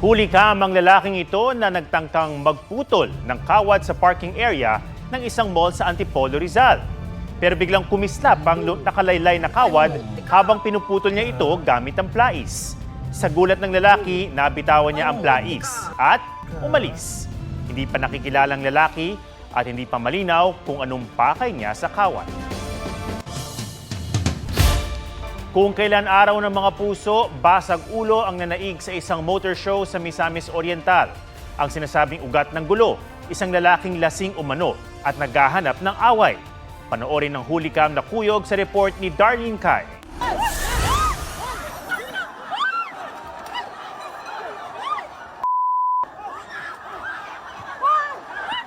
Huli kam ang lalaking ito na nagtangkang magputol ng kawad sa parking area ng isang mall sa Antipolo, Rizal. Pero biglang kumislap ang nakalaylay na kawad habang pinuputol niya ito gamit ang plais. Sa gulat ng lalaki, nabitawan niya ang plais at umalis. Hindi pa nakikilalang lalaki at hindi pa malinaw kung anong pakay niya sa kawad. Kung kailan araw ng mga puso, basag ulo ang nanaig sa isang motor show sa Misamis Oriental. Ang sinasabing ugat ng gulo, isang lalaking lasing umano at naghahanap ng away. Panoorin ng hulikam na kuyog sa report ni Darlene Kai.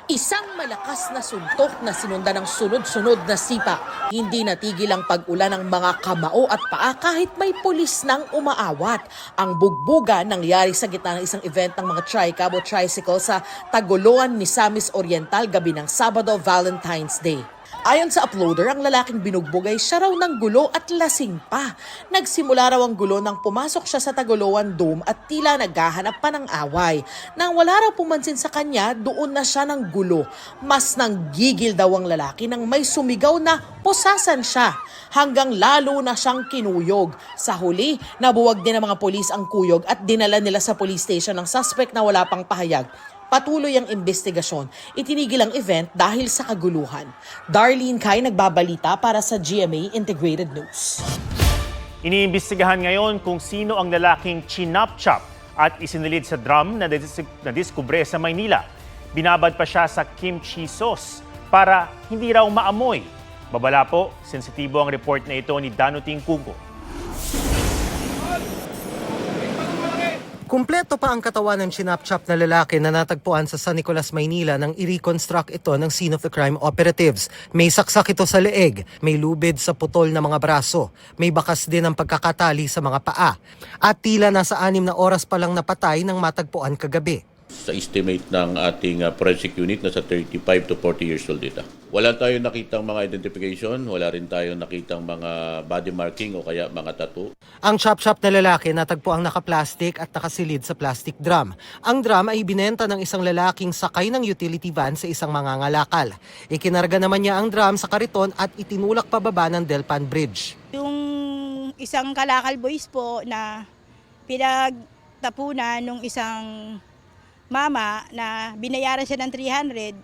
Isang malakas na suntok na sinundan ng sunod-sunod na sipa. Hindi natigil ang pag-ulan ng mga kamao at paa kahit may pulis nang umaawat. Ang bugbuga nangyari sa gitna ng isang event ng mga tri-cab o tricycle sa Tagoloan, Misamis Oriental gabi ng Sabado, Valentine's Day. Ayon sa uploader, ang lalaking binugbog ay siya raw ng gulo at lasing pa. Nagsimula raw ang gulo nang pumasok siya sa Tagoloan Dome at tila naghahanap pa ng away. Nang wala raw pumansin sa kanya, doon na siya ng gulo. Mas nanggigil daw ang lalaki nang may sumigaw na pusasan siya. Hanggang lalo na siyang kinuyog. Sa huli, nabuwag din ng mga polis ang kuyog at dinala nila sa police station ng suspect na wala pang pahayag. Patuloy ang investigasyon. Itinigil ang event dahil sa kaguluhan. Darlene Kai, nagbabalita para sa GMA Integrated News. Iniimbestigahan ngayon kung sino ang lalaking chinap-chop at isinilid sa drum na nadiskubre sa Maynila. Binabad pa siya sa kimchi sauce para hindi raw maamoy. Babala po, sensitibo ang report na ito ni Danuting Kugo. Kumpleto pa ang katawan ng chinap-chop na lalaki na natagpuan sa San Nicolas, Maynila nang i-reconstruct ito ng scene of the crime operatives. May saksak ito sa leeg, may lubid sa putol na mga braso, may bakas din ang pagkakatali sa mga paa, at tila nasa 6 na oras pa lang napatay nang matagpuan kagabi. Sa estimate ng ating forensic unit, nasa 35 to 40 years old ito. Wala tayong nakitang mga identification, wala rin tayong nakitang mga body marking o kaya mga tattoo. Ang chop-chop na lalaki natagpuang nakaplastic at nakasilid sa plastic drum. Ang drum ay binenta ng isang lalaking sakay ng utility van sa isang mangangalakal. Ikinarga naman niya ang drum sa kariton at itinulak pababa ng Delpan Bridge. Yung isang kalakal boys po na pinagtapunan nung isang mama na binayaran siya ng 300,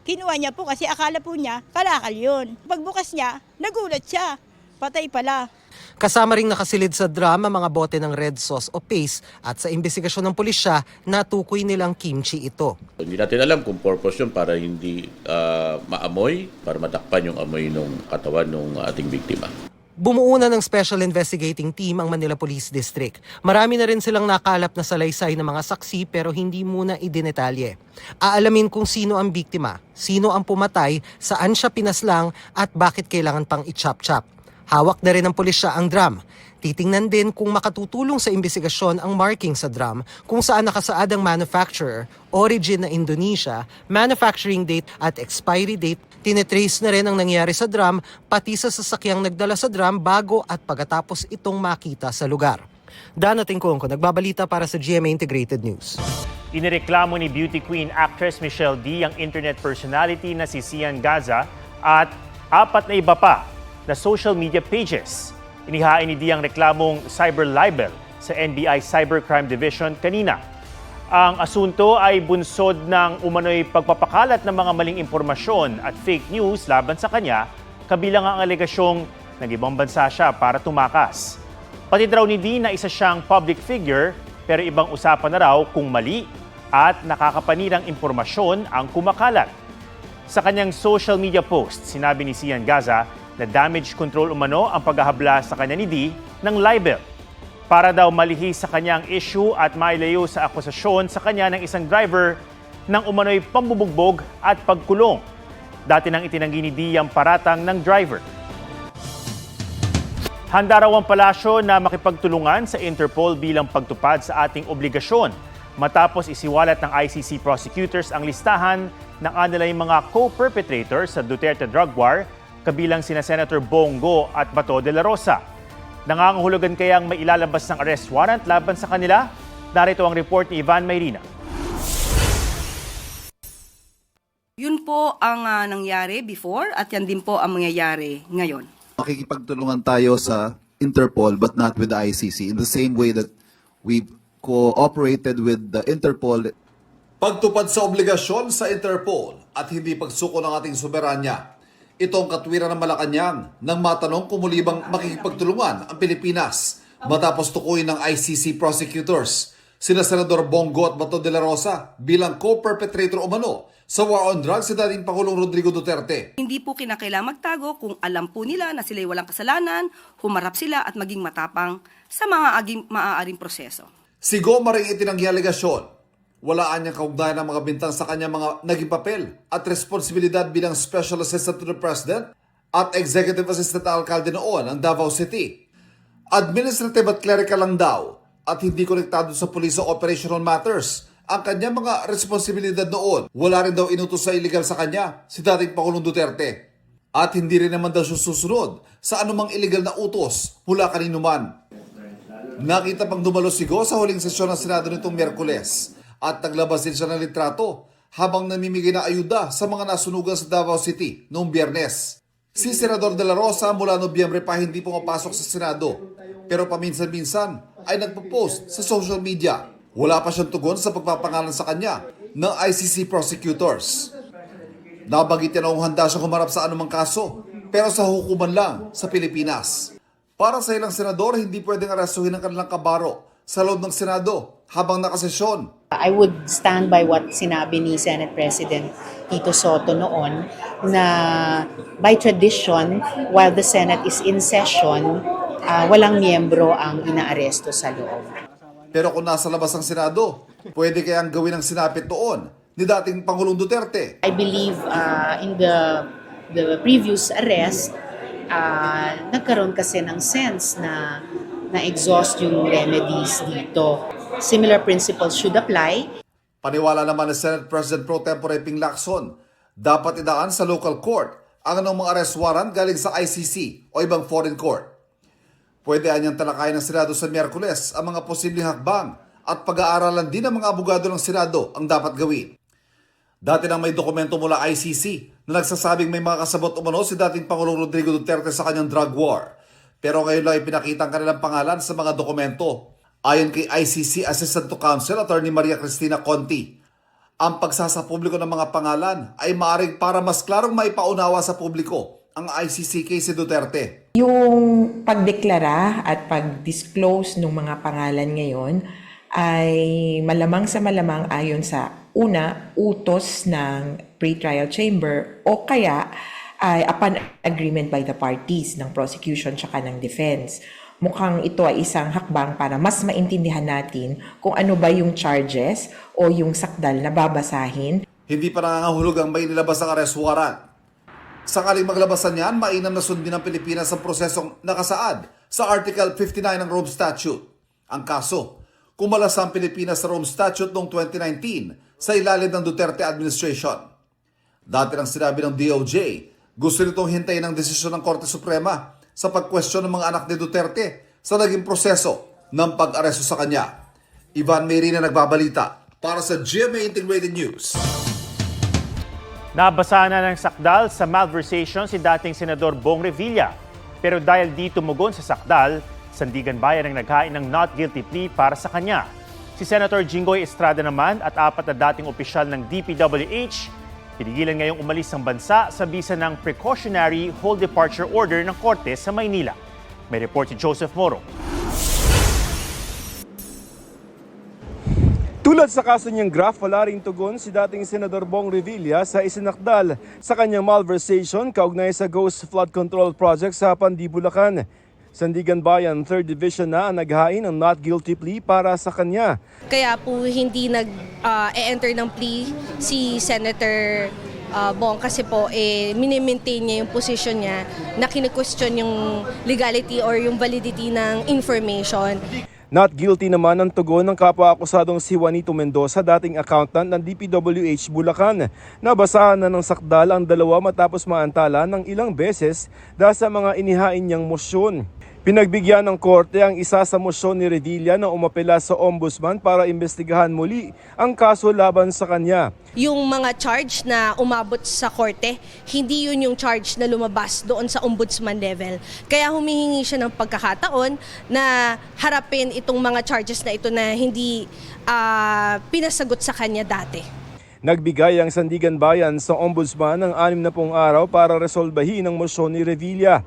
kinuha niya po kasi akala po niya kalakal yun. Pagbukas niya, nagulat siya. Patay pala. Kasama ring nakasilid sa drum ang mga bote ng red sauce o paste at sa investigasyon ng pulisya, natukoy nilang kimchi ito. Hindi natin alam kung purpose yun para hindi maamoy, para matakpan yung amoy ng katawan ng ating biktima. Bumuo na ng Special Investigating Team ang Manila Police District. Marami na rin silang nakalap na salaysay ng mga saksi pero hindi muna idinetalye. Aalamin kung sino ang biktima, sino ang pumatay, saan siya pinaslang at bakit kailangan pang i-chop-chop. Hawak na rin ng pulisya ang drum. Titingnan din kung makatutulong sa investigasyon ang marking sa drum kung saan nakasaad ang manufacturer, origin na Indonesia, manufacturing date at expiry date. Tinetrace na rin ang nangyari sa drum pati sa sasakyang nagdala sa drum bago at pagkatapos itong makita sa lugar. Danating Kongko, nagbabalita para sa GMA Integrated News. Inireklamo ni beauty queen actress Michelle D ang internet personality na si Sian Gaza at 4 na iba pa na social media pages. Inihain ni D ang reklamong cyber libel sa NBI Cybercrime Division kanina. Ang asunto ay bunsod ng umano'y pagpapakalat ng mga maling impormasyon at fake news laban sa kanya, kabilang ang alegasyong nag-ibang bansa siya para tumakas. Pati raw ni D na isa siyang public figure pero ibang usapan na raw kung mali at nakakapanirang impormasyon ang kumakalat. Sa kanyang social media post, sinabi ni Sian Gaza na damage control umano ang paghahabla sa kanya ni D ng libel para daw malihis sa kanyang issue at mailayo sa akusasyon sa kanya ng isang driver ng umano'y pambubugbog at pagkulong. Dati nang itinanggi ni D ang paratang ng driver. Handa raw ang palasyo na makipagtulungan sa Interpol bilang pagtupad sa ating obligasyon matapos isiwalat ng ICC prosecutors ang listahan ng anilang mga co-perpetrators sa Duterte drug war, kabilang sina Senator Bongo at Bato de la Rosa. Nangangahulugan kayang may ilalabas ng arrest warrant laban sa kanila? narito ang report ni Ivan Mayrina. Yun po ang nangyari before at yan din po ang mangyayari ngayon. Makikipagtulungan tayo sa Interpol but not with the ICC in the same way that we've cooperated with the Interpol. Pagtupad sa obligasyon sa Interpol at hindi pagsuko ng ating soberanya. Ito ang katwiran ng Malacanang nang matanong kung muli bang makikipagtulungan ang Pilipinas matapos tukuyin ng ICC prosecutors sina Senador Bongo at Bato de la Rosa bilang co-perpetrator umano sa war on drugs si dating Pangulong Rodrigo Duterte. Hindi po kinakailangan magtago kung alam po nila na sila'y walang kasalanan, humarap sila at maging matapang sa mga maaaring proseso. Si Goma rin itinanggi alegasyon. Walaan niyang kaugnayan ng mga bintang sa kanyang mga naging papel at responsibilidad bilang Special Assistant to the President at Executive Assistant Alcalde noon ng Davao City. Administrative at clerical lang daw at hindi konektado sa police o operational matters ang kanyang mga responsibilidad noon. Wala rin daw inutos sa illegal sa kanya si dating Pangulong Duterte. At hindi rin naman daw siya susunod sa anumang illegal na utos mula kanino man. Nakita pang dumalo si Go sa huling sesyon ng Senado nitong Miyerkules at naglabas din siya ng litrato habang namimigay na ayuda sa mga nasunugan sa Davao City noong Biyernes. Si Senador de la Rosa mula Nobyembre pa hindi pumapasok sa Senado pero paminsan-minsan ay nagpo-post sa social media. Wala pa siyang tugon sa pagpapangalan sa kanya ng ICC prosecutors. Nabanggit niya noong handa siyang humarap sa anumang kaso pero sa hukuman lang sa Pilipinas. Para sa ilang senador, hindi pwedeng arestuhin ang kanilang kabaro sa loob ng Senado habang nakasesyon. I would stand by what sinabi ni Senate President Tito Soto noon na by tradition, while the Senate is in session, walang miyembro ang inaaresto sa loob. Pero kung nasa labas ng Senado, pwede kayang gawin ang sinapit doon ni dating Pangulong Duterte. I believe in the previous arrest, nagkaroon kasi ng sense na na-exhaust yung remedies dito. Similar principles should apply. Paniwala naman ni Senate President Pro Tempore Ping Lacson, dapat idaan sa local court ang anong mga arrest warrant galing sa ICC o ibang foreign court. Pwede anyang talakayin ng Senado sa Miyerkules ang mga posibleng hakbang at pag-aaralan din ng mga abogado ng Senado ang dapat gawin. Dati nang may dokumento mula ICC na nagsasabing may mga kasabot umano si dating Pangulong Rodrigo Duterte sa kanyang drug war. Pero ngayon lang ipinakita ang kanilang pangalan sa mga dokumento. Ayon kay ICC Assistant to Counsel Attorney Maria Cristina Conti, ang pagsasapubliko ng mga pangalan ay maaaring para mas klarong maipaunawa sa publiko ang ICC case si Duterte. Yung pagdeklara at pag-disclose ng mga pangalan ngayon ay malamang sa malamang ayon sa una, utos ng pre-trial chamber o kaya ay upon agreement by the parties ng prosecution tsaka ng defense. Mukhang ito ay isang hakbang para mas maintindihan natin kung ano ba yung charges o yung sakdal na babasahin. Hindi pa nangangahulog ang may nilabas ng arrest warrant. Sakaling maglabasan yan, mainam na sundin ng Pilipinas ang prosesong nakasaad sa Article 59 ng Rome Statute. Ang kaso, kumalasa ang Pilipinas sa Rome Statute noong 2019 sa ilalim ng Duterte administration. Dati nang sinabi ng DOJ, gusto nitong hintayin ang desisyon ng Korte Suprema sa pagkwestiyon ng mga anak ni Duterte sa naging proseso ng pag-aresto sa kanya. Ivan Mayrina nagbabalita para sa GMA Integrated News. Nabasa na ng sakdal sa malversation si dating Senador Bong Revilla. Pero dahil di tumugon sa sakdal, Sandigan Bayan ang naghain ng not guilty plea para sa kanya. Si Senator Jinggoy Estrada naman at 4 na dating opisyal ng DPWH, pinigilan ngayong umalis ng bansa sa bisa ng precautionary whole departure order ng Korte sa Maynila. May report si Joseph Moro. Tulad sa kaso niyang graft, wala ring tugon si dating Senador Bong Revilla sa isinakdal sa kanyang malversation kaugnay sa Ghost Flood Control Project sa Pandi, Bulacan. Sandigan Bayan 3rd Division na ang naghain ng not guilty plea para sa kanya. Kaya po hindi nag-enter ng plea si Senator Bong kasi po mini-maintain niya yung position niya na kine-question yung legality or yung validity ng information. Not guilty naman ang tugon ng kapwa-akusadong si Juanito Mendoza, dating accountant ng DPWH Bulacan. Nabasahan na ng sakdal ang dalawa matapos maantala ng ilang beses dahil sa mga inihain niyang motion. Pinagbigyan ng korte ang isa sa mosyon ni Revilla na umapela sa ombudsman para imbestigahan muli ang kaso laban sa kanya. Yung mga charge na umabot sa korte, hindi yun yung charge na lumabas doon sa ombudsman level. Kaya humihingi siya ng pagkakataon na harapin itong mga charges na ito na hindi pinasagot sa kanya dati. Nagbigay ang Sandigan Bayan sa ombudsman ng 60 araw para resolbahin ang mosyon ni Revilla.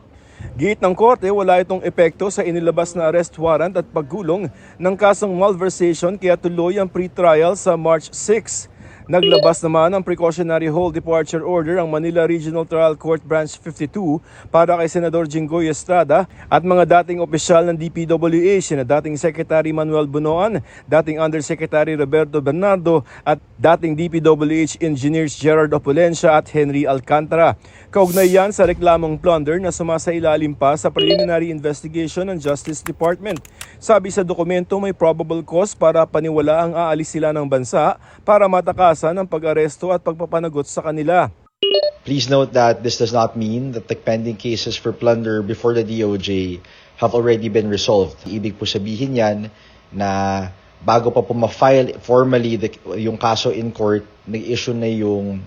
Giit ng korte, wala itong epekto sa inilabas na arrest warrant at paggulong ng kasong malversation kaya tuloy ang pre-trial sa March 6. Naglabas naman ng precautionary hold departure order ang Manila Regional Trial Court Branch 52 para kay Senador Jinggoy Estrada at mga dating opisyal ng DPWH sina dating Secretary Manuel Bunoan, dating Undersecretary Roberto Bernardo at dating DPWH Engineers Gerard Opulencia at Henry Alcantara. Kaugnay yan sa reklamong plunder na sumasailalim pa sa preliminary investigation ng Justice Department. Sabi sa dokumento may probable cause para paniwala ang aalis sila ng bansa para matakasan ang pag-aresto at pagpapanagot sa kanila. Please note that this does not mean that the pending cases for plunder before the DOJ have already been resolved. Ibig po sabihin yan na bago pa po ma-file formally yung kaso in court, nag-issue na yung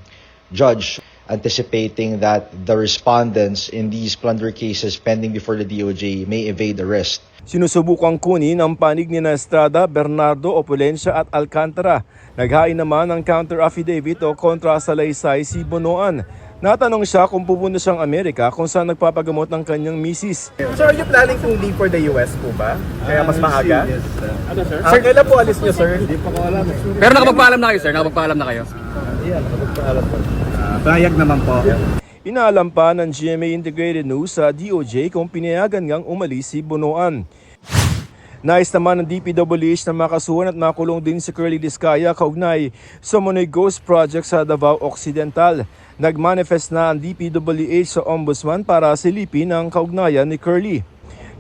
judge anticipating that the respondents in these plunder cases pending before the DOJ may evade arrest. Sinusubukang kunin ang panig ni Estrada, Bernardo, Opulencia at Alcantara. Naghain naman ng counter-affidavit o kontra salaysay si Bunoan. Natanong siya kung pupunta siyang Amerika kung saan nagpapagamot ng kanyang misis. So are you planning to leave for the US po ba? Kaya mas maaga? Yes, ano sir? Sir, kailan po alis niyo sir? Hindi pa ko alam. Pero nakapagpaalam na kayo sir? Nakapagpaalam na kayo? Nakapagpaalam po. Bayag naman po. Inaalam pa ng GMA Integrated News sa DOJ kung pinayagan ngang umalis si Bunoan. Nais naman ng DPWH na makasuhan at makulong din si Curly Discaya kaugnay sa Monoy Ghost Project sa Davao Occidental. Nagmanifest na ang DPWH sa Ombudsman para silipin ang kaugnayan ni Curly.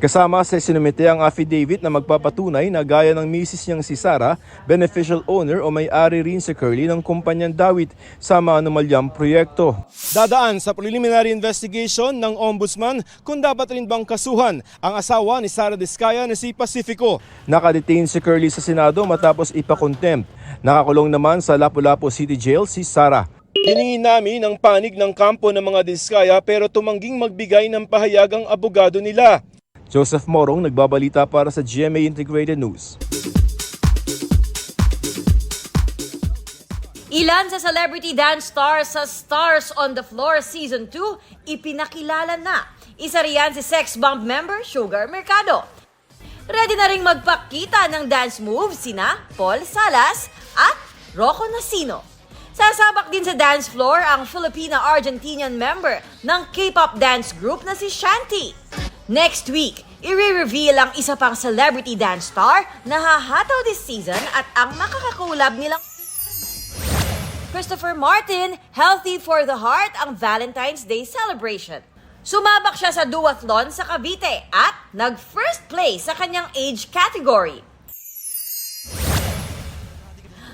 Kasama sa sinumite ang affidavit na magpapatunay na gaya ng misis niyang si Sara, beneficial owner o may-ari rin si Curly ng kumpanyang Dawit sa maanumalyang proyekto. Dadaan sa preliminary investigation ng Ombudsman kung dapat rin bang kasuhan ang asawa ni Sara Discaya na si Pacifico. Nakadetain si Curly sa Senado matapos ipakontempt. Nakakulong naman sa Lapu-Lapu City Jail si Sara. Hiningi namin ang panig ng kampo ng mga Discaya pero tumangging magbigay ng pahayag ang abogado nila. Joseph Morong nagbabalita para sa GMA Integrated News. Ilan sa celebrity dance stars sa Stars on the Floor Season 2 ipinakilala na. Isa riyan si sex bomb member Sugar Mercado. Ready na ring magpakita ng dance moves sina Paul Salas at Rocco Nacino. Sasabak din sa dance floor ang Filipina-Argentinian member ng K-pop dance group na si Shanti. Next week, i-reveal ang isa pang celebrity dance star na hahataw this season at ang makakakulab nilang Christopher Martin, Healthy for the Heart ang Valentine's Day celebration. Sumabak siya sa duathlon sa Cavite at nag-first place sa kanyang age category.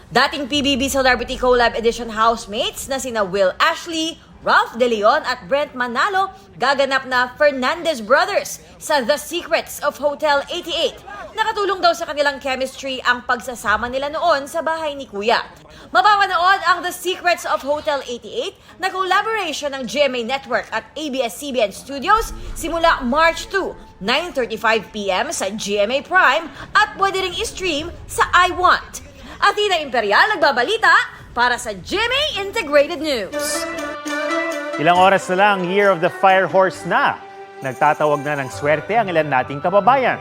Dating PBB Celebrity Collab Edition housemates na sina Will Ashley, Ralph De Leon at Brent Manalo gaganap na Fernandez Brothers sa The Secrets of Hotel 88. Nakatulong daw sa kanilang chemistry ang pagsasama nila noon sa bahay ni Kuya. Mapapanood ang The Secrets of Hotel 88 na collaboration ng GMA Network at ABS-CBN Studios simula March 2, 9:35 p.m. sa GMA Prime at pwede ring i-stream sa iWant. Athena Imperial nagbabalita para sa GMA Integrated News. Ilang oras na lang, Year of the Fire Horse na. Nagtatawag na ng swerte ang ilan nating kababayan.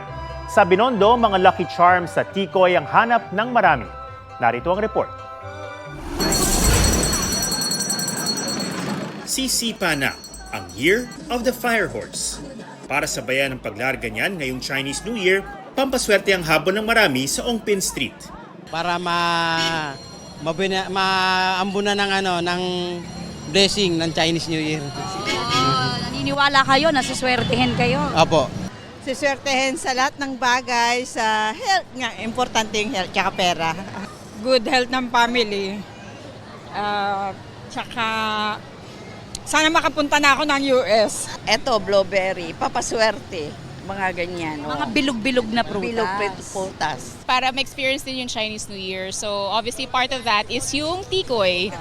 Sa Binondo, mga lucky charms sa tikoy ang hanap ng marami. Narito ang report. Sisipa na ang Year of the Fire Horse. Para sabayan ang paglarga niyan ngayong Chinese New Year, pampaswerte ang habon ng marami sa Ongpin Street. Para maambunan ng blessing ng Chinese New Year. Naniniwala kayo na suswertehin kayo? Apo. Suswertehin sa lahat ng bagay, sa health nga, importante yung health tsaka pera. Good health ng family. Tsaka sana makapunta na ako ng US. Eto, blueberry, papaswerte. mga ganyan. Mga bilog-bilog na prutas. prutas. Para ma-experience din yung Chinese New Year. So obviously part of that is yung tikoy.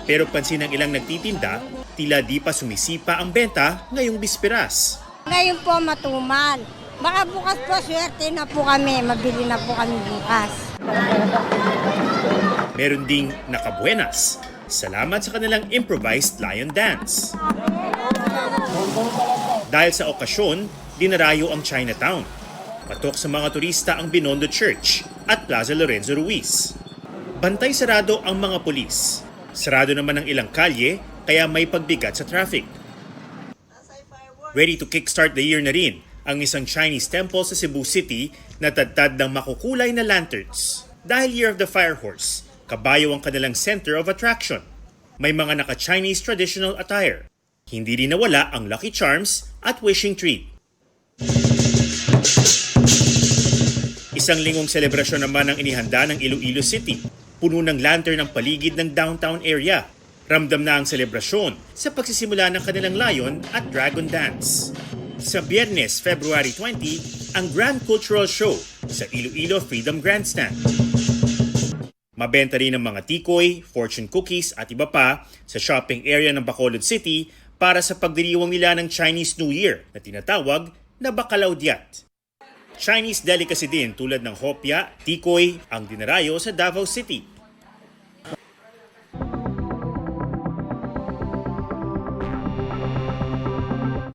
Pero pansin ng ilang nagtitinda, tila di pa sumisipa ang benta ngayong bisperas. Ngayon po matumal. Baka bukas po swerte na po kami. Mabili na po kami bukas. Meron ding nakabuenas. Salamat sa kanilang improvised lion dance. Dahil sa okasyon, dinarayo ang Chinatown. Patok sa mga turista ang Binondo Church at Plaza Lorenzo Ruiz. Bantay sarado ang mga pulis. Sarado naman ang ilang kalye kaya may pagbigat sa traffic. Ready to kickstart the year na rin ang isang Chinese temple sa Cebu City na tadtad ng makukulay na lanterns. Dahil Year of the Fire Horse, kabayo ang kanilang center of attraction. May mga naka-Chinese traditional attire. Hindi rin nawala ang Lucky Charms at Wishing Tree. Isang lingong selebrasyon naman ang inihanda ng Iloilo City. Puno ng lantern ang paligid ng downtown area. Ramdam na ang selebrasyon sa pagsisimula ng kanilang lion at dragon dance. Sa Biyernes, February 20, ang Grand Cultural Show sa Iloilo Freedom Grandstand. Mabenta rin ang mga tikoy, fortune cookies at iba pa sa shopping area ng Bacolod City para sa pagdiriwang nila ng Chinese New Year na tinatawag na Bacalaudiat. Chinese delicacy din tulad ng hopya, tikoy ang dinarayo sa Davao City.